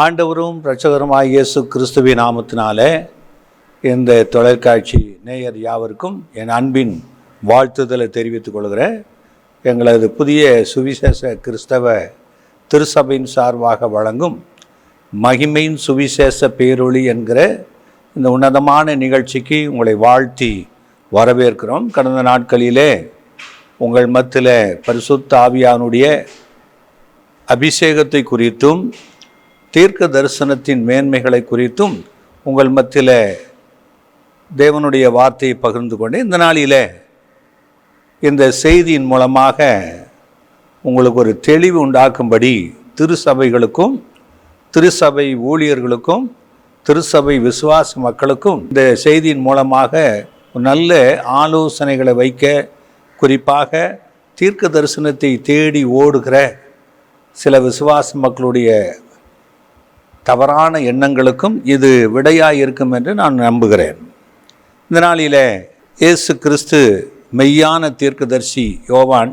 ஆண்டவரும் இரட்சகருமாய் இயேசு கிறிஸ்துவின் நாமத்தினாலே இந்த தொலைக்காட்சி நேயர் யாவருக்கும் என் அன்பின் வாழ்த்துதலை தெரிவித்துக் கொள்கிறேன். எங்களது புதிய சுவிசேஷ கிறிஸ்தவ திருசபையின் சார்பாக வழங்கும் மகிமையின் சுவிசேஷ பேரொளி என்கிற இந்த உன்னதமான நிகழ்ச்சிக்கு உங்களை வாழ்த்தி வரவேற்கிறோம். கடந்த நாட்களிலே உங்கள் மத்தியில் பரிசுத்த ஆவியானுடைய அபிஷேகத்தை குறித்தும் தீர்க்க தரிசனத்தின் மேன்மைகளை குறித்தும் உங்கள் மத்தியில் தேவனுடைய வார்த்தையை பகிர்ந்து கொண்டு இந்த நாளில் இந்த செய்தியின் மூலமாக உங்களுக்கு ஒரு தெளிவு உண்டாக்கும்படி திருச்சபைகளுக்கும் திருச்சபை ஊழியர்களுக்கும் திருச்சபை விசுவாச மக்களுக்கும் இந்த செய்தியின் மூலமாக நல்ல ஆலோசனைகளை வைக்க, குறிப்பாக தீர்க்க தரிசனத்தை தேடி ஓடுகிற சில விசுவாச மக்களுடைய தவறான எண்ணங்களுக்கும் இது விடையாக இருக்கும் என்று நான் நம்புகிறேன். இந்த நாளில் இயேசு கிறிஸ்து மெய்யான தீர்க்கதரிசி யோவான்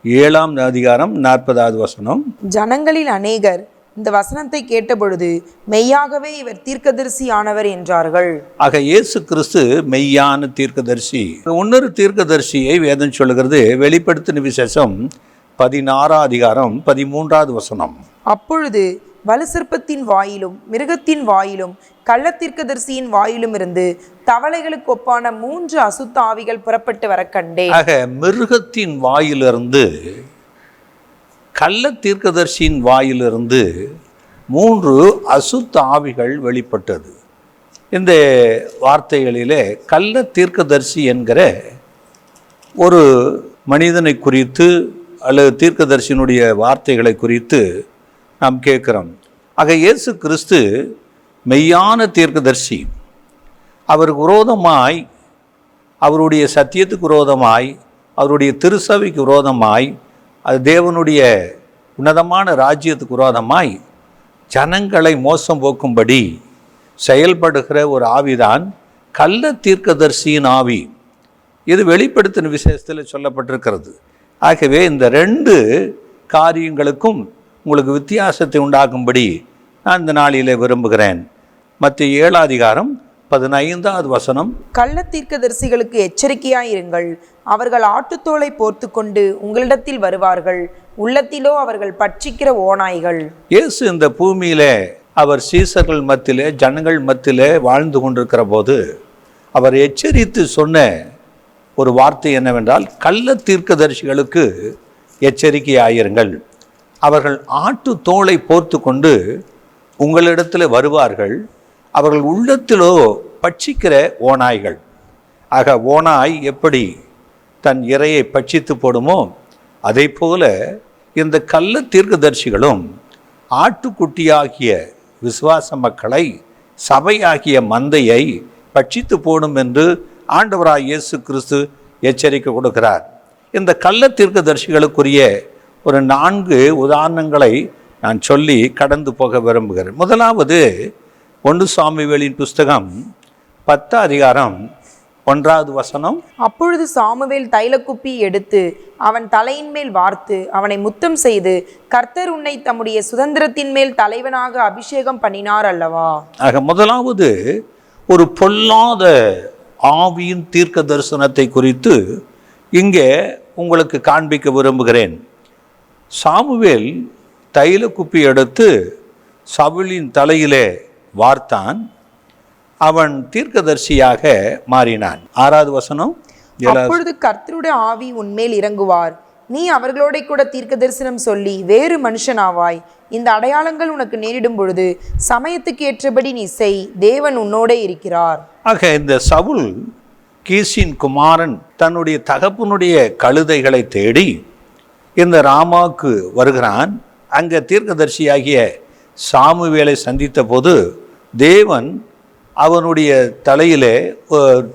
7ஆம் அதிகாரம் 40வது வசனம். ஜனங்களில் அநேகர் இந்த வசனத்தை கேட்டபொழுது மெய்யாகவே இவர் தீர்க்கதரிசி ஆனவர் என்றார்கள். ஆக இயேசு கிறிஸ்து மெய்யான தீர்க்கதரிசி. இன்னொரு தீர்க்கதரிசியை வேதம் சொல்லுகிறது. வெளிப்படுத்தின விசேஷம் 16ஆம் அதிகாரம் 13வது வசனம். அப்பொழுது வலுசர்ப்பத்தின் வாயிலும் மிருகத்தின் வாயிலும் கள்ளத்தீர்க்கதரிசியின் வாயிலும் இருந்து தவளைகளுக்கு ஒப்பான 3 அசுத்த ஆவிகள் புறப்பட்டு வர கண்டேன். ஆக மிருகத்தின் வாயிலிருந்து கள்ளத்தீர்க்கதரிசியின் வாயிலிருந்து 3 அசுத்த ஆவிகள் வெளிப்பட்டது. இந்த வார்த்தைகளிலே கள்ளத்தீர்க்கதரிசி என்கிற ஒரு மனிதனை குறித்து அல்லது தீர்க்கதரிசியினுடைய வார்த்தைகளை குறித்து நாம் கேட்குறோம். ஆக இயேசு கிறிஸ்து மெய்யான தீர்க்கதரிசி. அவருக்கு விரோதமாய், அவருடைய சத்தியத்துக்கு விரோதமாய், அவருடைய திருச்சபைக்கு விரோதமாய், அது தேவனுடைய உன்னதமான ராஜ்யத்துக்கு விரோதமாய் ஜனங்களை மோசம் போக்கும்படி செயல்படுகிற ஒரு ஆவிதான் கள்ள தீர்க்கதரிசியின் ஆவி. இது வெளிப்படுத்தின விசேஷத்தில் சொல்லப்பட்டிருக்கிறது. ஆகவே இந்த 2 காரியங்களுக்கும் உங்களுக்கு வித்தியாசத்தை உண்டாக்கும்படி நான் இந்த நாளிலே விரும்புகிறேன். மத்திய 7ஆம் அதிகாரம் 15வது வசனம். கள்ள தீர்க்கதரிசிகளுக்கு எச்சரிக்கையாயிருங்கள். அவர்கள் ஆட்டுத்தோலை போர்த்து கொண்டு உங்களிடத்தில் வருவார்கள். உள்ளத்திலோ அவர்கள் பட்சிக்கிற ஓநாய்கள். இயேசு இந்த பூமியிலே அவர் சீசர்கள் மத்தியிலே ஜனங்கள் மத்தியிலே வாழ்ந்து கொண்டிருக்கிற போது அவர் எச்சரித்து சொன்ன ஒரு வார்த்தை என்னவென்றால், கள்ள தீர்க்கதரிசிகளுக்கு எச்சரிக்கையாயிருங்கள். அவர்கள் ஆட்டு தோலை போர்த்து கொண்டு உங்களிடத்தில் வருவார்கள். அவர்கள் உள்ளத்திலோ பட்சிக்கிற ஓநாய்கள். ஆக ஓநாய் எப்படி தன் இரையை பட்சித்து போடுமோ அதை போல இந்த கள்ள தீர்க்கதரிசிகளும் ஆட்டுக்குட்டியாகிய விசுவாச மக்களை, சபையாகிய மந்தையை பட்சித்து போடும் என்று ஆண்டவராய் இயேசு கிறிஸ்து எச்சரிக்கை கொடுக்கிறார். இந்த கள்ள தீர்க்கதரிசிகளுக்குரிய ஒரு 4 உதாரணங்களை நான் சொல்லி கடந்து போக விரும்புகிறேன். முதலாவது 1 சாமுவேலின் புஸ்தகம் 10ஆம் அதிகாரம் 1வது வசனம். அப்பொழுது சாமுவேல் தைலக்குப்பி எடுத்து அவன் தலையின் மேல் வார்த்து அவனை முத்தம் செய்து, கர்த்தர் உன்னை தம்முடைய சுதந்திரத்தின் மேல் தலைவனாக அபிஷேகம் பண்ணினார் அல்லவா. ஆக முதலாவது ஒரு பொல்லாத ஆவியின் தீர்க்க தரிசனத்தை குறித்து இங்கே உங்களுக்கு காண்பிக்க விரும்புகிறேன். சாமுவேல் தைல குப்பி எடுத்து சவுலின் தலையிலே வார்த்தான். அவன் தீர்க்கதரிசியாக மாறினான். 6வது வசனம். அப்பொழுது கர்த்தருடைய ஆவி உன்மேல் இறங்குவார். நீ அவர்களோட கூட தீர்க்க தரிசனம் சொல்லி வேறு மனுஷனாவாய். இந்த அடையாளங்கள் உனக்கு நேரிடும் பொழுது சமயத்துக்கு ஏற்றபடி நீ செய். தேவன் உன்னோட இருக்கிறார். ஆக இந்த சவுல் கீசின் குமாரன் தன்னுடைய தகப்பனுடைய கழுதைகளை தேடி இந்த ராமாவுக்கு வருகிறான். அங்கே தீர்க்கதரிசியாகிய சாமுவேலை சந்தித்த போது தேவன் அவனுடைய தலையிலே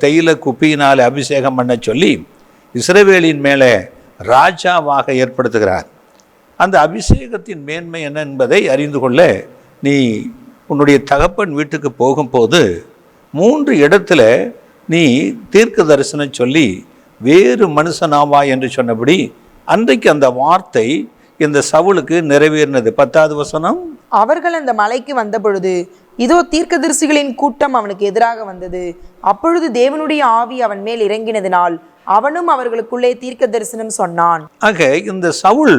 தைல குப்பியினால் அபிஷேகம் பண்ண சொல்லி இஸ்ரவேலின் மேலே ராஜாவாக ஏற்படுத்துகிறார். அந்த அபிஷேகத்தின் மேன்மை என்ன என்பதை அறிந்து கொள்ள நீ உன்னுடைய தகப்பன் வீட்டுக்கு போகும்போது 3 இடத்துல நீ தீர்க்க தரிசனம் சொல்லி வேறு மனுஷனாவா என்று சொன்னபடி அன்றைக்கு அந்த வார்த்தை இந்த சவுலுக்கு நிறைவேறினது. 10வது வசனம். அவர்கள் அந்த மலைக்கு வந்த பொழுது இதோ தீர்க்கதரிசிகளின் கூட்டம் அவனுக்கு எதிராக வந்தது. அப்பொழுது தேவனுடைய ஆவி அவன் மேல் இறங்கினதினால் அவனும் அவர்களுக்குள்ளே தீர்க்க தரிசனம் சொன்னான். ஆக இந்த சவுல்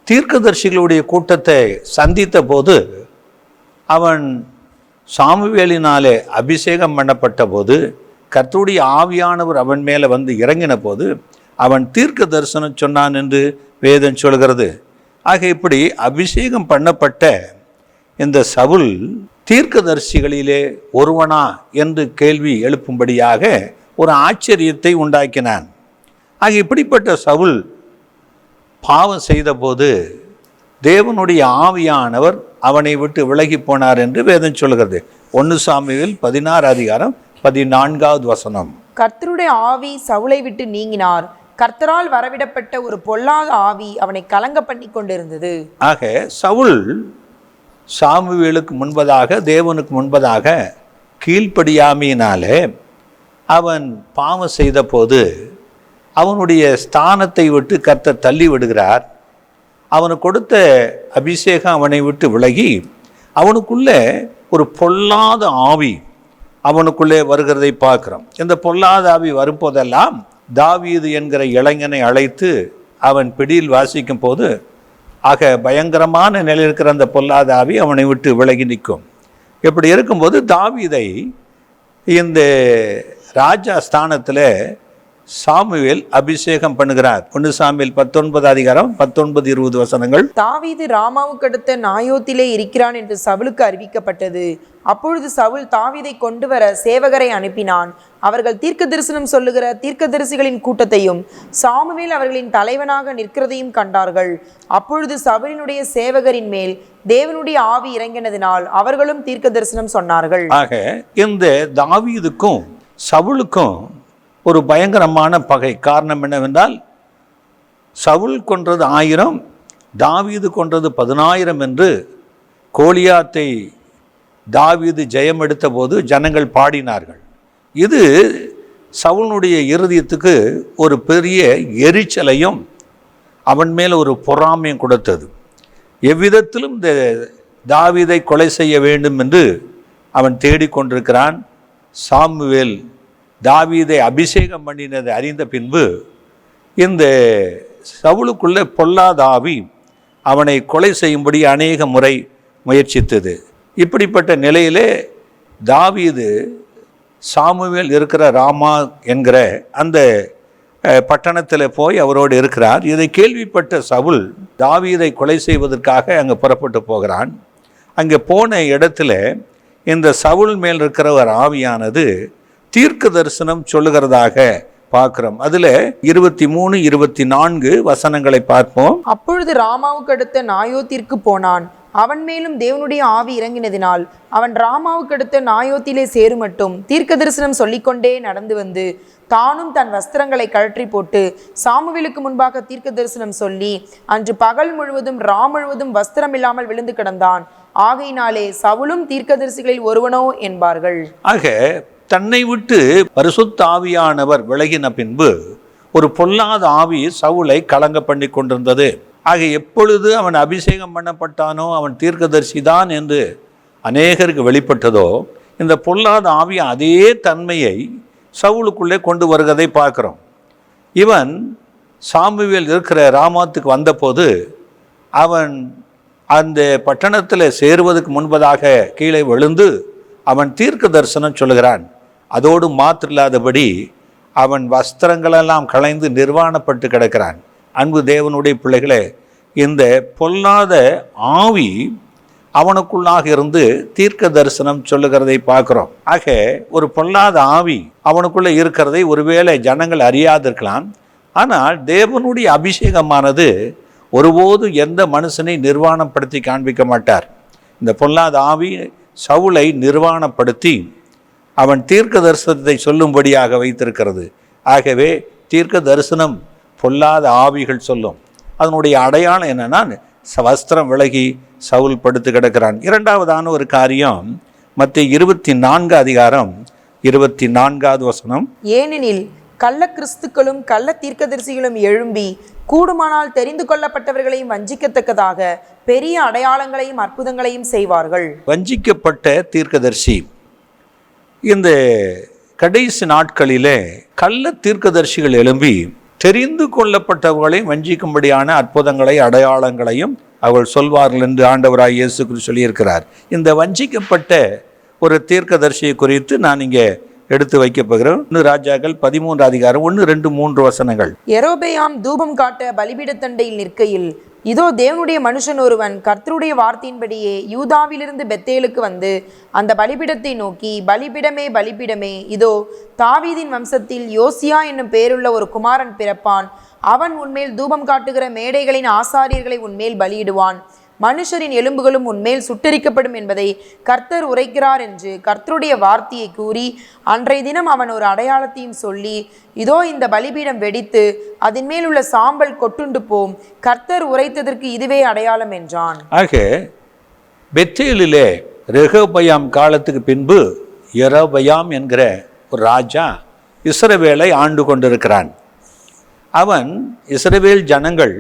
தீர்க்கதரிசிகளுடைய கூட்டத்தை சந்தித்த போது, அவன் சாமுவேலினாலே அபிஷேகம் பண்ணப்பட்ட போது, கர்த்தருடைய ஆவியானவர் அவன் மேலே வந்து இறங்கின போது அவன் தீர்க்க தரிசனம் சொன்னான் என்று வேதம் சொல்கிறது. ஆக இப்படி அபிஷேகம் பண்ணப்பட்ட இந்த சவுல் தீர்க்கதரிசிகளிலே ஒருவனா என்று கேள்வி எழுப்பும்படியாக ஒரு ஆச்சரியத்தை உண்டாக்கினான். ஆக இப்படிப்பட்ட சவுல் பாவம் செய்தபோது தேவனுடைய ஆவியானவர் அவனை விட்டு விலகி போனார் என்று வேதம் சொல்கிறது. 1 சாமுவேல் 16 வசனம். கர்த்தருடைய ஆவி சவுலை விட்டு நீங்கினார். கர்த்தரால் வரவிடப்பட்ட ஒரு பொல்லாத ஆவி அவனை கலங்க பண்ணி கொண்டிருந்தது. ஆக சவுல் சாமுவேலுக்கு முன்பதாக, தேவனுக்கு முன்பதாக கீழ்ப்படியாமையினாலே அவன் பாவம் செய்த போது அவனுடைய ஸ்தானத்தை விட்டு கர்த்தர் தள்ளி விடுகிறார். அவனுக்கு கொடுத்த அபிஷேகம் அவனை விட்டு விலகி அவனுக்குள்ளே ஒரு பொல்லாத ஆவி அவனுக்குள்ளே வருகிறதை பார்க்கிறோம். இந்த பொல்லாத ஆவி வரும்போதெல்லாம் தாவீது என்கிற இளைஞனை அழைத்து அவன் பிடியில் வாசிக்கும் போது, ஆக பயங்கரமான நிலையில் இருக்கிற அந்த பொல்லாத ஆவி அவனை விட்டு விலகி நிற்கும். இப்படி இருக்கும்போது தாவீதை இந்த ராஜா ஸ்தானத்தில் சாமுவேல் அபிஷேகம் பண்ணுகிறார். 1 சாமுவேல் 19 வசனங்கள். தாவீது ராமாவுக்கு அடுத்த நாயோத்திலே இருக்கிறான் என்று சவுலுக்கு அறிவிக்கப்பட்டது. அப்பொழுது சவுல் தாவீதை கொண்டு வர சேவகரை அனுப்பினான். அவர்கள் தீர்க்க தரிசனம் சொல்லுகிற தீர்க்கதரிசிகளின் கூட்டத்தையும் சாமுவேல் அவர்களின் தலைவனாக நிற்கிறதையும் கண்டார்கள். அப்பொழுது சவுலினுடைய சேவகரின் மேல் தேவனுடைய ஆவி இறங்கினதினால் அவர்களும் தீர்க்க தரிசனம் சொன்னார்கள். ஆக இந்த தாவீதுக்கும் சவுலுக்கும் ஒரு பயங்கரமான பகை. காரணம் என்னவென்றால், சவுல் கொன்றது 1000, தாவீது கொன்றது 10000 என்று கோலியாத்தை தாவீது ஜெயம் எடுத்த போது ஜனங்கள் பாடினார்கள். இது சவுலுடைய இருதயத்துக்கு ஒரு பெரிய எரிச்சலையும் அவன் மேல் ஒரு பொறாமையும் கொடுத்தது. எவ்விதத்திலும் இந்த தாவீதை கொலை செய்ய வேண்டும் என்று அவன் தேடிக்கொண்டிருக்கிறான். சாமுவேல் தாவீதை அபிஷேகம் பண்ணினதை அறிந்த பின்பு இந்த சவுலுக்குள்ளே பொல்லாத ஆவி அவனை கொலை செய்யும்படி அநேக முறை முயற்சித்தது. இப்படிப்பட்ட நிலையிலே தாவீது சாமுவேல் இருக்கிற ராமா என்கிற அந்த பட்டணத்தில் போய் அவரோடு இருக்கிறார். இதை கேள்விப்பட்ட சவுல் தாவீதை கொலை செய்வதற்காக அங்கே புறப்பட்டு போகிறான். அங்கே போன இடத்துல இந்த சவுல் மேல் இருக்கிற ஒரு ஆவியானது தீர்க்க தரிசனம் சொல்லுகிறதாக பார்க்கிறோம். அதுல 23, 24 வசனங்களை பார்ப்போம். அப்பொழுது ராமாவுக்கு அடுத்த நாயோத்திற்கு போனான். அவன் மேலும் தேவனுடைய ஆவி இறங்கினதினால் அவன் ராமாவுக்கு அடுத்த நாயோத்திலே சேருமட்டும் தீர்க்க தரிசனம் சொல்லிக்கொண்டே நடந்து வந்து தானும் தன் வஸ்திரங்களை கழற்றி போட்டு சாமுவேலுக்கு முன்பாக தீர்க்க தரிசனம் சொல்லி அன்று பகல் முழுவதும் முழுவதும் வஸ்திரம் இல்லாமல் விழுந்து கிடந்தான். ஆகையினாலே சவுலும் தீர்க்கதரிசிகளில் ஒருவனோ என்பார்கள். ஆக தன்னை விட்டு பரிசுத்த ஆவியானவர் விலகின பின்பு ஒரு பொல்லாத ஆவி சவுலை கலங்க பண்ணி கொண்டிருந்தது. ஆக எப்பொழுது அவன் அபிஷேகம் பண்ணப்பட்டானோ அவன் தீர்க்கதரிசி தான் என்று அநேகருக்கு வெளிப்பட்டதோ, இந்த பொல்லாத ஆவி அதே தன்மையை சவுலுக்குள்ளே கொண்டு வருவதை பார்க்கிறோம். இவன் சாமுவேல் இருக்கிற ராமாத்துக்கு வந்தபோது அவன் அந்த பட்டணத்தில் சேருவதற்கு முன்பதாக கீழே விழுந்து அவன் தீர்க்க தரிசனம் சொல்லுகிறான். அதோடு மாத்திரலாதபடி அவன் வஸ்திரங்களெல்லாம் களைந்து நிர்வாணப்பட்டு கிடக்கிறான். அன்பு தேவனுடைய பிள்ளைகளே, இந்த பொல்லாத ஆவி அவனுக்குள்ளாக இருந்து தீர்க்க தரிசனம் சொல்லுகிறதை பார்க்கிறோம். ஆக ஒரு பொல்லாத ஆவி அவனுக்குள்ளே இருக்கிறதை ஒருவேளை ஜனங்கள் அறியாதிருக்கலாம். ஆனால் தேவனுடைய அபிஷேகமானது ஒருபோது எந்த மனுஷனை நிர்வாணப்படுத்தி காண்பிக்க மாட்டார். இந்த பொல்லாத ஆவி சவுலை நிர்வாணப்படுத்தி அவன் தீர்க்க தரிசனத்தை சொல்லும்படியாக வைத்திருக்கிறது. ஆகவே தீர்க்க தரிசனம் பொல்லாத ஆவிகள் சொல்லும். அதனுடைய அடையாளம் என்னன்னா, வஸ்திரம் விலகி சவுல் படுத்து கிடக்கிறான். இரண்டாவதான ஒரு காரியம் மத்தேயு 24 அதிகாரம் 24வது வசனம். ஏனெனில் கள்ள கிறிஸ்துக்களும் கள்ள தீர்க்கதரிசிகளும் எழும்பி கூடுமானால் தெரிந்து கொள்ளப்பட்டவர்களையும் வஞ்சிக்கத்தக்கதாக பெரிய அடையாளங்களையும் அற்புதங்களையும் செய்வார்கள். வஞ்சிக்கப்பட்ட தீர்க்கதரிசி. இந்த கடைசி நாட்களிலே கள்ள தீர்க்கதரிசிகள் எழும்பி தெரிந்து கொள்ளப்பட்டவர்களையும் வஞ்சிக்கும்படியான அற்புதங்களை அடையாளங்களையும் அவர்கள் சொல்வார்கள் என்று ஆண்டவராய் இயேசு கிறிஸ்து சொல்லியிருக்கிறார். இந்த வஞ்சிக்கப்பட்ட ஒரு தீர்க்கதரிசியை குறித்து நான் இங்கே எடுத்து வைக்க போகிறோம். 1 ராஜாக்கள் 13 அதிகாரம் 1, 2, 3 வசனங்கள். யெரொபெயாம் தூபம் காட்ட பலிபீடத்தண்டையில் நிற்கையில், இதோ தேவனுடைய மனுஷன் ஒருவன் கர்த்தருடைய வார்த்தையின்படியே யூதாவிலிருந்து பெத்தேலுக்கு வந்து அந்த பலிபீடத்தை நோக்கி, பலிபீடமே பலிபீடமே, இதோ தாவீதின் வம்சத்தில் யோசியா என்னும் பேருள்ள ஒரு குமாரன் பிறப்பான். அவன் உன்மேல் தூபம் காட்டுகிற மேடைகளின் ஆசாரியர்களை உன்மேல் பலியிடுவான். மனுஷரின் எலும்புகளும் உன்மேல் சுட்டரிக்கப்படும் என்பதை கர்த்தர் உரைக்கிறார் என்று கர்த்தருடைய வார்த்தையை கூறி, அன்றைய தினம் அவன் ஒரு அடையாளத்தையும் சொல்லி, இதோ இந்த பலிபீடம் வெடித்து அதன் மேல் உள்ள சாம்பல் கொட்டுண்டு போம், கர்த்தர் உரைத்ததற்கு இதுவே அடையாளம் என்றான். ஆக பெத்தேலிலே ரெகொபெயாம் காலத்துக்கு பின்பு யெரொபெயாம் என்கிற ஒரு ராஜா இஸ்ரவேலை ஆண்டு கொண்டிருக்கிறான். அவன் இஸ்ரவேல் ஜனங்கள்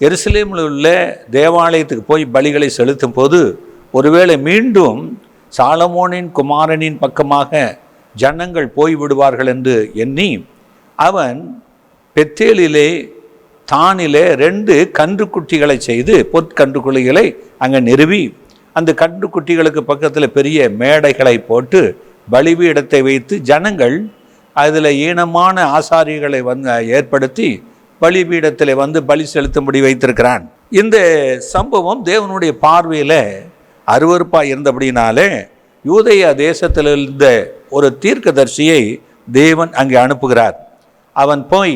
எருசலேமில் உள்ள தேவாலயத்துக்கு போய் பலிகளை செலுத்தும் போது ஒருவேளை மீண்டும் சாலமோனின் குமாரனின் பக்கமாக ஜனங்கள் போய்விடுவார்கள் என்று எண்ணி அவன் பெத்தேலிலே தானிலே 2 கன்றுக்குட்டிகளை செய்து பொற்கன்றுக்குட்டிகளை அங்கே நிறுவி அந்த கன்றுக்குட்டிகளுக்கு பக்கத்தில் பெரிய மேடைகளை போட்டு பலிபீடத்தை வைத்து ஜனங்கள் அதில் ஈனமான ஆசாரிகளை ஏற்படுத்தி பலிபீடத்தில் பலி செலுத்தும்படி வைத்திருக்கிறான். இந்த சம்பவம் தேவனுடைய பார்வையில் அருவருப்பாக இருந்தபடினாலே யூதேயா தேசத்தில் இருந்த ஒரு தீர்க்கதரிசியை தேவன் அங்கே அனுப்புகிறார். அவன் போய்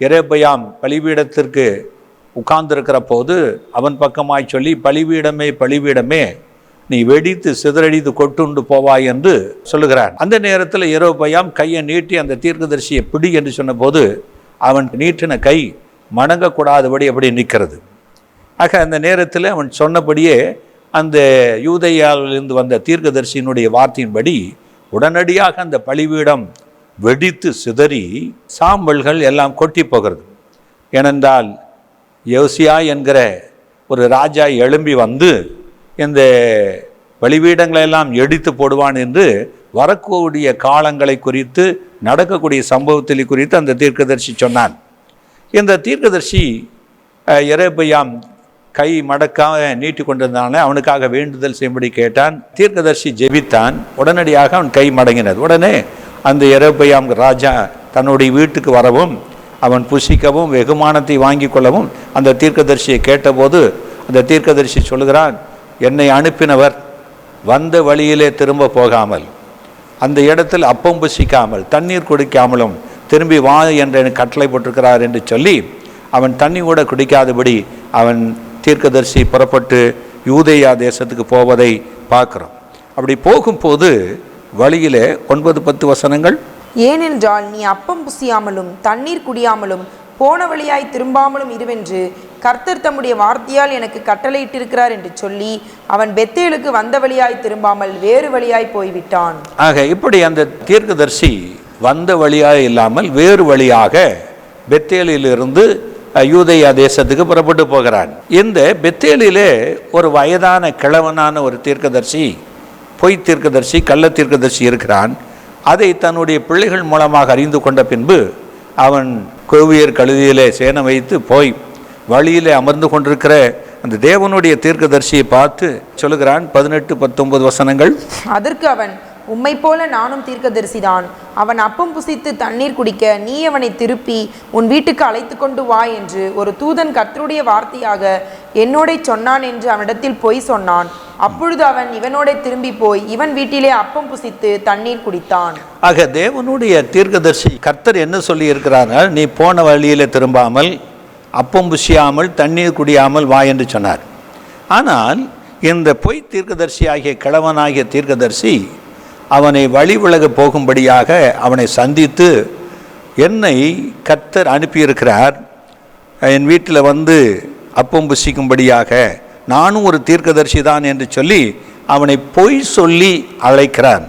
யெரொபெயாம் பலிபீடத்திற்கு உட்கார்ந்திருக்கிற போது அவன் பக்கமாய் சொல்லி, பலிபீடமே பலிபீடமே, நீ வெடித்து சிதறடித்து கொட்டுண்டு போவாய் என்று சொல்லுகிறான். அந்த நேரத்தில் யெரொபெயாம் கையை நீட்டி அந்த தீர்க்கதரிசியை பிடி என்று சொன்னபோது அவன் நீட்டின கை மடங்கக்கூடாதபடி அப்படி நிற்கிறது. ஆக அந்த நேரத்தில் அவன் சொன்னபடியே அந்த யூதேயாவிலிருந்து வந்த தீர்க்கதரிசியினுடைய வார்த்தையின்படி உடனடியாக அந்த பலிபீடம் வெடித்து சிதறி சாம்பல்கள் எல்லாம் கொட்டி போகிறது. ஏனென்றால் யோசியா என்கிற ஒரு ராஜா எழும்பி வந்து இந்த பலிபீடங்களெல்லாம் எடுத்து போடுவான் என்று வரக்கூடிய காலங்களை குறித்து நடக்கக்கூடிய சம்பவத்தை குறித்து அந்த தீர்க்கதரிசி சொன்னான். இந்த தீர்க்கதரிசி யெரொபெயாம் கை மடக்காக நீட்டி கொண்டிருந்தானே அவனுக்காக வேண்டுதல் செய்யும்படி கேட்டான். தீர்க்கதரிசி ஜெபித்தான். உடனடியாக அவன் கை மடங்கினது. உடனே அந்த யெரொபெயாம் ராஜா தன்னுடைய வீட்டுக்கு வரவும் அவன் புசிக்கவும் வெகுமானத்தை வாங்கி கொள்ளவும் அந்த தீர்க்கதரிசியை கேட்டபோது அந்த தீர்க்கதரிசி சொல்லுகிறான், என்னை அனுப்பினவர் வந்த வழியிலே திரும்ப போகாமல், அந்த இடத்தில் அப்பம் புசிக்காமல் தண்ணீர் குடிக்காமலும் திரும்பி வா என்று எனக்கு கட்டளை போட்டிருக்கிறார் என்று சொல்லி அவன் தண்ணி கூட குடிக்காதபடி அவன் தீர்க்கதரிசி புறப்பட்டு யூதேயா தேசத்துக்கு போவதை பார்க்குறோம். அப்படி போகும்போது வழியிலே 9-10 வசனங்கள், ஏனென்றால் நீ அப்பம் புசியாமலும் தண்ணீர் குடியாமலும் போன வழியாய் திரும்பாமலும் இருவென்று கர்த்தர் தம்முடைய வார்த்தையால் எனக்கு கட்டளையிட்டிருக்கிறார் என்று சொல்லி அவன் பெத்தேலுக்கு வந்த வழியாய் திரும்பாமல் வேறு வழியாய் போய்விட்டான். ஆக இப்படி அந்த தீர்க்கதரிசி வந்த வழியாக இல்லாமல் வேறு வழியாக பெத்தேலிலிருந்து யூதேயா தேசத்துக்கு புறப்பட்டு போகிறான். இந்த பெத்தேலிலே ஒரு வயதான கிழவனான ஒரு தீர்க்கதரிசி, பொய் தீர்க்கதரிசி, கள்ள தீர்க்கதரிசி இருக்கிறான். அதை தன்னுடைய பிள்ளைகள் மூலமாக அறிந்து கொண்ட பின்பு அவன் கோவியர் கழுதியிலே சேனை வைத்து போய் வழியிலே அமர்ந்து கொண்டிருக்கிற அந்த தேவனுடைய தீர்க்கதரிசியை பார்த்து சொல்லுகிறான். 18-19 வசனங்கள். அதற்கு அவன், உம்மை போல நானும் தீர்க்கதரிசிதான். அவன் அப்பம் புசித்து தண்ணீர் குடிக்க நீ அவனை திருப்பி உன் வீட்டுக்கு அழைத்து கொண்டு வா என்று ஒரு தூதன் கர்த்தருடைய வார்த்தையாக என்னோட சொன்னான் என்று அவனிடத்தில் பொய் சொன்னான். அப்பொழுது அவன் இவனோட திரும்பி போய் இவன் வீட்டிலே அப்பம் புசித்து தண்ணீர் குடித்தான். ஆக தேவனுடைய தீர்க்கதரிசி கர்த்தர் என்ன சொல்லி இருக்கிறார்கள், நீ போன வழியிலே திரும்பாமல் அப்பம் புசியாமல் தண்ணீர் குடியாமல் வா என்று சொன்னார். ஆனால் இந்த பொய் தீர்க்கதரிசி ஆகிய கிழவனாகிய தீர்க்கதரிசி அவனை வழி விலக போகும்படியாக அவனை சந்தித்து, என்னை கர்த்தர் அனுப்பியிருக்கிறார், என் வீட்டில் வந்து அப்பம் புசிக்கும்படியாக, நானும் ஒரு தீர்க்கதரிசி தான் என்று சொல்லி அவனை பொய் சொல்லி அழைக்கிறான்.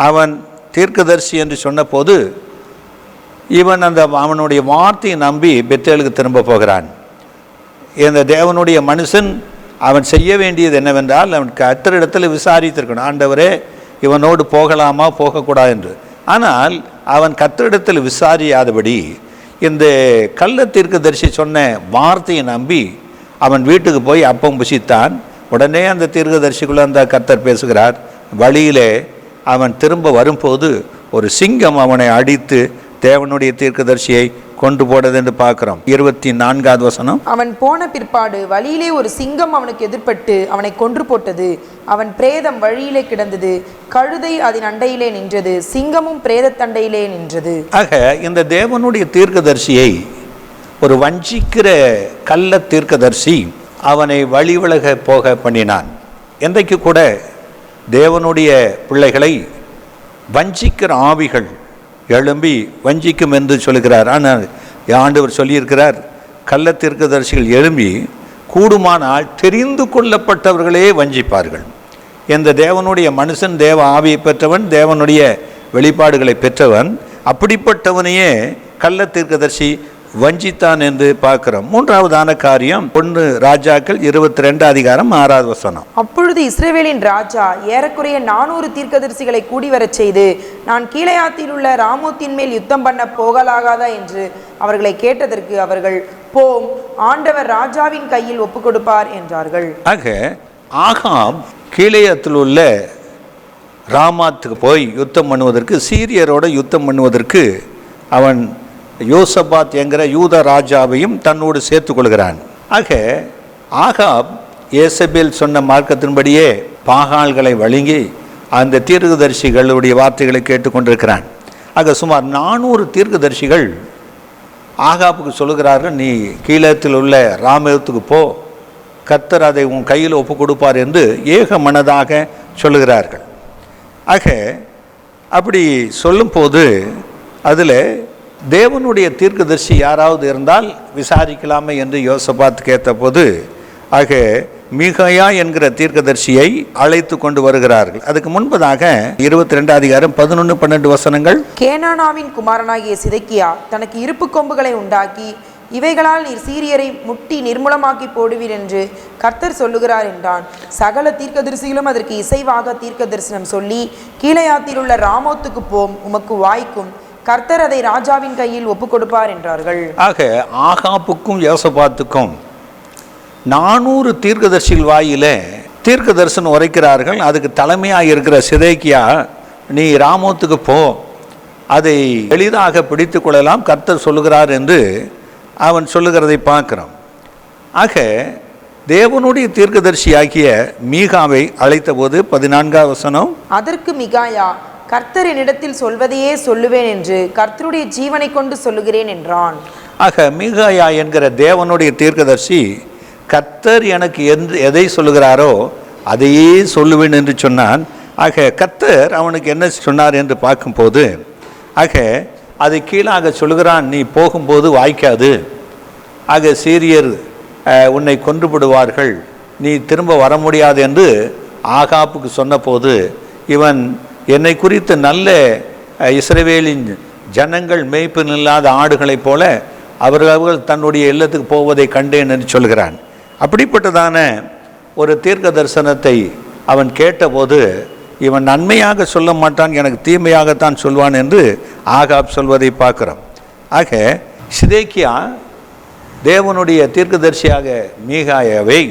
அவன் தீர்க்கதரிசி என்று சொன்னபோது இவன் அவனுடைய வார்த்தையை நம்பி பெத்தேலுக்கு திரும்ப போகிறான். இந்த தேவனுடைய மனுஷன் அவன் செய்ய வேண்டியது என்னவென்றால், அவன் கர்த்தரிடத்தில் விசாரித்திருக்கணும், ஆண்டவரே இவனோடு போகலாமா போகக்கூடாது என்று. ஆனால் அவன் கர்த்தரிடத்தில் விசாரியாதபடி இந்த கள்ள தீர்க்கதரிசி சொன்ன வார்த்தையை நம்பி அவன் வீட்டுக்கு போய் அப்பம் புசித்தான். உடனே அந்த தீர்க்கதரிசிக்குள்ளே அந்த கர்த்தர் பேசுகிறார். வழியிலே அவன் திரும்ப வரும்போது ஒரு சிங்கம் அவனை அடித்து தேவனுடைய தீர்க்கதரிசியை கொண்டு போனது என்று பார்க்கிறோம். 24வது வசனம். அவன் போன பிற்பாடு வழியிலே ஒரு சிங்கம் அவனுக்கு எதிர்பட்டு அவனை கொன்று போட்டது. அவன் பிரேதம் வழியிலே கிடந்தது, கழுதை அதன் அண்டையிலே நின்றது, சிங்கமும் பிரேதத்தண்டையிலே நின்றது. ஆக இந்த தேவனுடைய தீர்க்கதரிசியை ஒரு வஞ்சிக்கிற கள்ள தீர்க்கதரிசி அவனை வழிவிலக போக பண்ணினான். என்றைக்கு கூட தேவனுடைய பிள்ளைகளை வஞ்சிக்கிற ஆவிகள் எழும்பி வஞ்சிக்கும் என்று சொல்கிறார். ஆனால் ஆண்டவர் சொல்லியிருக்கிறார், கள்ள தீர்க்கதரிசிகள் எழும்பி கூடுமானால் தெரிந்து கொள்ளப்பட்டவர்களே வஞ்சிப்பார்கள். இந்த தேவனுடைய மனுஷன் தேவ ஆவியை பெற்றவன், தேவனுடைய வெளிப்பாடுகளை பெற்றவன், அப்படிப்பட்டவனையே கள்ள தீர்க்கதரிசி வஞ்சித்தான் என்று பார்க்கிறோம். மூன்றாவதான காரியம் 1 ராஜாக்கள் 22 வசனம். அப்பொழுது இஸ்ரவேலின் ராஜா ஏறக்குறைய 400 தீர்க்கதரிசிகளை கூடி வரச் செய்து, நான் கீலேயாத்தில் உள்ள ராமோத்தின் மேல் யுத்தம் பண்ண போகலாகாதா என்று அவர்களை கேட்டதற்கு அவர்கள், போம், ஆண்டவர் ராஜாவின் கையில் ஒப்பு கொடுப்பார் என்றார்கள். ஆக ஆகாப் கீலேயாத்தில் உள்ள ராமாத்துக்கு போய் யுத்தம் பண்ணுவதற்கு, சீரியரோட யுத்தம் பண்ணுவதற்கு அவன் யோசபாத் என்கிற யூத ராஜாவையும் தன்னோடு சேர்த்து கொள்கிறான். ஆக ஆகாப் ஏசபேல் சொன்ன மார்க்கத்தின்படியே பாகால்களை வழங்கி அந்த தீர்க்கதரிசிகளுடைய வார்த்தைகளை கேட்டுக்கொண்டிருக்கிறான். ஆக சுமார் 400 தீர்க்கதரிசிகள் ஆகாப்புக்கு சொல்லுகிறார்கள், நீ கீழத்தில் உள்ள ராமேத்துக்கு போ, கர்த்தர் அதை உன் கையில் ஒப்பு கொடுப்பார் என்று ஏக மனதாக சொல்லுகிறார்கள். ஆக அப்படி சொல்லும்போது அதில் தேவனுடைய தீர்க்கதரிசி யாராவது இருந்தால் விசாரிக்கலாமே என்று யோசபாத் கேட்டபோது, ஆக மீகாயா என்கிற தீர்க்கதரிசியை அழைத்து கொண்டு வருகிறார்கள். அதுக்கு முன்பதாக 22 வசனங்கள். கேனானாவின் குமாரனாகிய சிதேக்கியா தனக்கு இருப்பு கொம்புகளை உண்டாக்கி, இவைகளால் நீர் சீரியரை முட்டி நிர்மூலமாக்கி போடுவீர் என்று கர்த்தர் சொல்லுகிறார் என்றான். சகல தீர்க்கதரிசிகளும் அதற்கு இசைவாக தீர்க்க தரிசனம் சொல்லி, கீலேயாத்தில் உள்ள ராமோத்துக்கு போம், உமக்கு வாய்க்கும், கர்த்தர் அதை ராஜாவின் கையில் ஒப்பு கொடுப்பார் என்றார்கள். ஆக ஆகாப்புக்கும் யோசபாத்துக்கும் 400 தீர்க்கதரிசிகள் வாயில தீர்க்க தரிசனம் உரைக்கிறார்கள். அதுக்கு தலைமையாக இருக்கிற சிதேக்கியா, நீ ராமோத்துக்கு போ, அதை எளிதாக பிடித்து கொள்ளலாம், கர்த்தர் சொல்லுகிறார் என்று அவன் சொல்லுகிறதை பார்க்கிறோம். ஆக தேவனுடைய தீர்க்கதரிசி ஆகிய மீகாவை அழைத்த போது 14 வசனம். அதற்கு மிகாயா, கர்த்தர் என்னிடத்தில் சொல்வதையே சொல்லுவேன் என்று கர்த்தருடைய ஜீவனை கொண்டு சொல்லுகிறேன் என்றான். ஆக மீகாயா என்கிற தேவனுடைய தீர்க்கதரிசி கர்த்தர் எனக்கு எதை சொல்லுகிறாரோ அதையே சொல்லுவேன் என்று சொன்னான். ஆக கர்த்தர் அவனுக்கு என்ன சொன்னார் என்று பார்க்கும்போது, ஆக அதை கீழாக சொல்லுகிறான், நீ போகும்போது வாய்க்காது, ஆக சீரியர் உன்னை கொன்று விடுவார்கள், நீ திரும்ப வர முடியாது என்று ஆகாப்புக்கு சொன்னபோது, இவன் என்னை குறித்து நல்ல இஸ்ரவேலின் ஜனங்கள் மேய்ப்பு இல்லாத ஆடுகளைப் போல அவர்கள் தன்னுடைய இல்லத்துக்கு போவதை கண்டேன் என்று சொல்கிறான். அப்படிப்பட்டதான ஒரு தீர்க்க தரிசனத்தை அவன் கேட்டபோது, இவன் நன்மையாக சொல்ல மாட்டான், எனக்கு தீமையாகத்தான் சொல்வான் என்று ஆகாப் சொல்வதை பார்க்கிறோம். ஆக சிதேக்கியா தேவனுடைய தீர்க்கதரிசியாக மீகாயாவை